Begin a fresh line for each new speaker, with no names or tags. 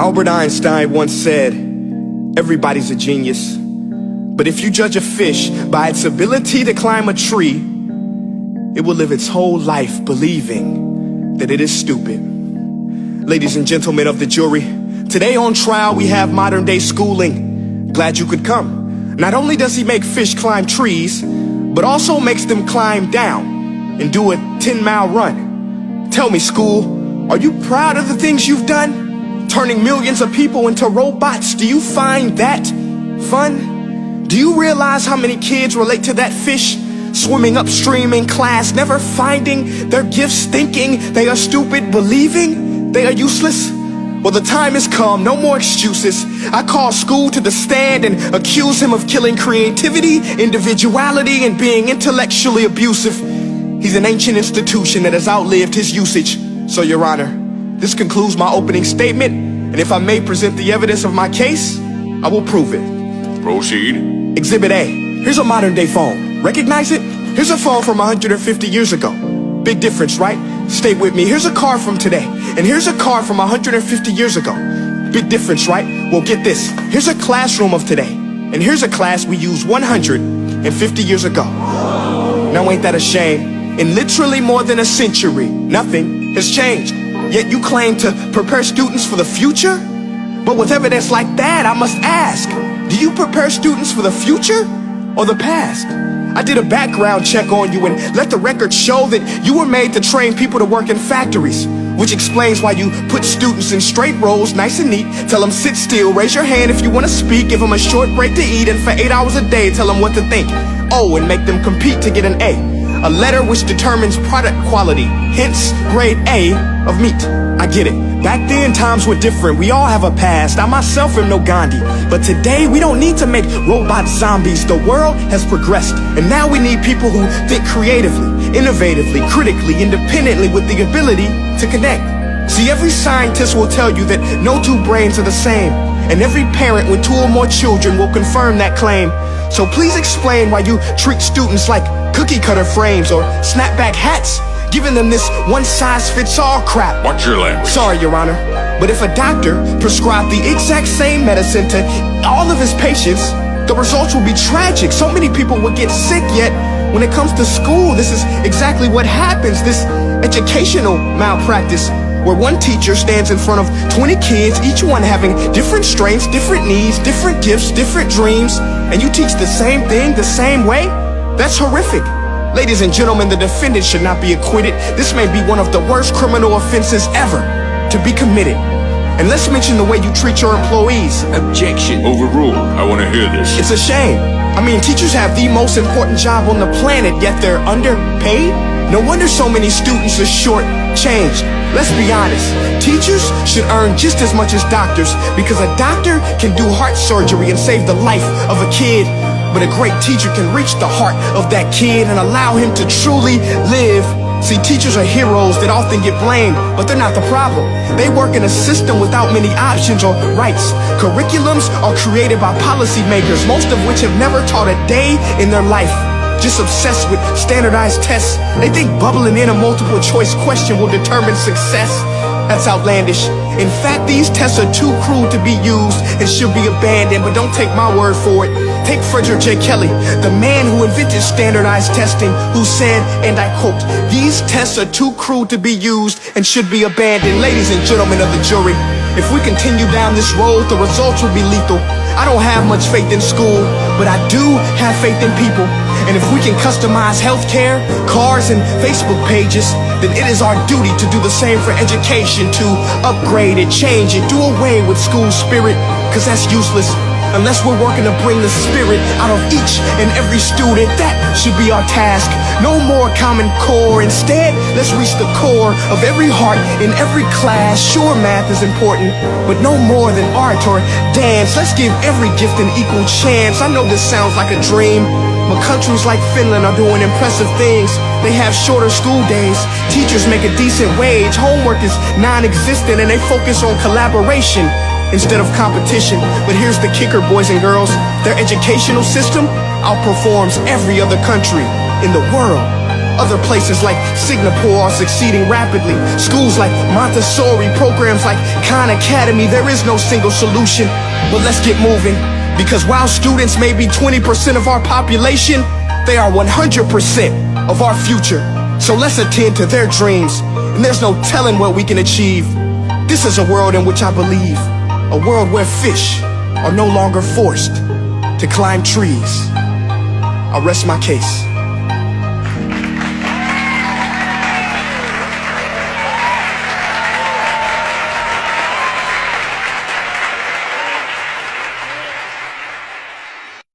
Albert Einstein once said, everybody's a genius. But if you judge a fish by its ability to climb a tree, it will live its whole life believing that it is stupid. Ladies and gentlemen of the jury, today on trial we have modern day schooling. Glad you could come. Not only does he make fish climb trees, but also makes them climb down and do a 10-mile run. Tell me, school, are you proud of the things you've done? Turning millions of people into robots, do you find that fun? Do you realize how many kids relate to that fish? Swimming upstream in class, never finding their gifts, thinking they are stupid, believing they are useless? Well, the time has come, no more excuses. I call school to the stand and accuse him of killing creativity, individuality, and being intellectually abusive. He's an ancient institution that has outlived his usage. So, Your Honor, this concludes my opening statement, and if I may present the evidence of my case, I will prove it.
Proceed.
Exhibit A. Here's a modern day phone. Recognize it? Here's a phone from 150 years ago. Big difference, right? Stay with me. Here's a car from today, and here's a car from 150 years ago. Big difference, right? Well, get this. Here's a classroom of today, and here's a class we used 150 years ago. Now ain't that a shame? In literally more than a century, nothing has changed. Yet you claim to prepare students for the future? But with evidence like that, I must ask, do you prepare students for the future or the past? I did a background check on you and let the record show that you were made to train people to work in factories, which explains why you put students in straight rows, nice and neat, tell them sit still, raise your hand if you want to speak, give them a short break to eat, and for 8 hours a day tell them what to think. Oh, and make them compete to get an A letter which determines product quality, hence grade A of meat. I get it. Back then, times were different. We all have a past. I myself am no Gandhi. But today, we don't need to make robot zombies. The world has progressed. And now we need people who think creatively, innovatively, critically, independently, with the ability to connect. See, every scientist will tell you that no two brains are the same. And every parent with 2 or more children will confirm that claim. So please explain why you treat students like cookie cutter frames or snapback hats, giving them this one-size-fits-all crap.
Watch your language.
Sorry, Your Honor, but if a doctor prescribed the exact same medicine to all of his patients, the results will be tragic. So many people will get sick, yet when it comes to school, this is exactly what happens. This educational malpractice, where one teacher stands in front of 20 kids, each one having different strengths, different needs, different gifts, different dreams, and you teach the same thing the same way? That's horrific. Ladies and gentlemen, the defendant should not be acquitted. This may be one of the worst criminal offenses ever to be committed. And let's mention the way you treat your employees.
Objection. Overruled. I want to hear this.
It's a shame. I mean, teachers have the most important job on the planet, yet they're underpaid? No wonder so many students are short-changed. Let's be honest. Teachers should earn just as much as doctors, because a doctor can do heart surgery and save the life of a kid. But a great teacher can reach the heart of that kid and allow him to truly live. See, teachers are heroes that often get blamed, but they're not the problem. They work in a system without many options or rights. Curriculums are created by policymakers, most of which have never taught a day in their life. Just obsessed with standardized tests. They think bubbling in a multiple choice question will determine success. That's outlandish. In fact, these tests are too cruel to be used and should be abandoned, but don't take my word for it. Take Frederick J. Kelly, the man who invented standardized testing, who said, and I quote, "These tests are too cruel to be used and should be abandoned." Ladies and gentlemen of the jury, if we continue down this road, the results will be lethal. I don't have much faith in school, but I do have faith in people. And if we can customize healthcare, cars, and Facebook pages, then it is our duty to do the same for education, to upgrade it, change it, do away with school spirit, because that's useless. Unless we're working to bring the spirit out of each and every student, that should be our task. No more Common Core. Instead, let's reach the core of every heart in every class. Sure, math is important, but no more than art or dance. Let's give every gift an equal chance. I know this sounds like a dream, but countries like Finland are doing impressive things. They have shorter school days. Teachers make a decent wage. Homework is non-existent, and they focus on collaboration instead of competition. But here's the kicker, boys and girls. Their educational system outperforms every other country in the world. Other places like Singapore are succeeding rapidly. Schools like Montessori, programs like Khan Academy. There is no single solution, but let's get moving. Because while students may be 20% of our population, they are 100% of our future. So let's attend to their dreams, and there's no telling what we can achieve. This is a world in which I believe, a world where fish are no longer forced to climb trees. I rest my case.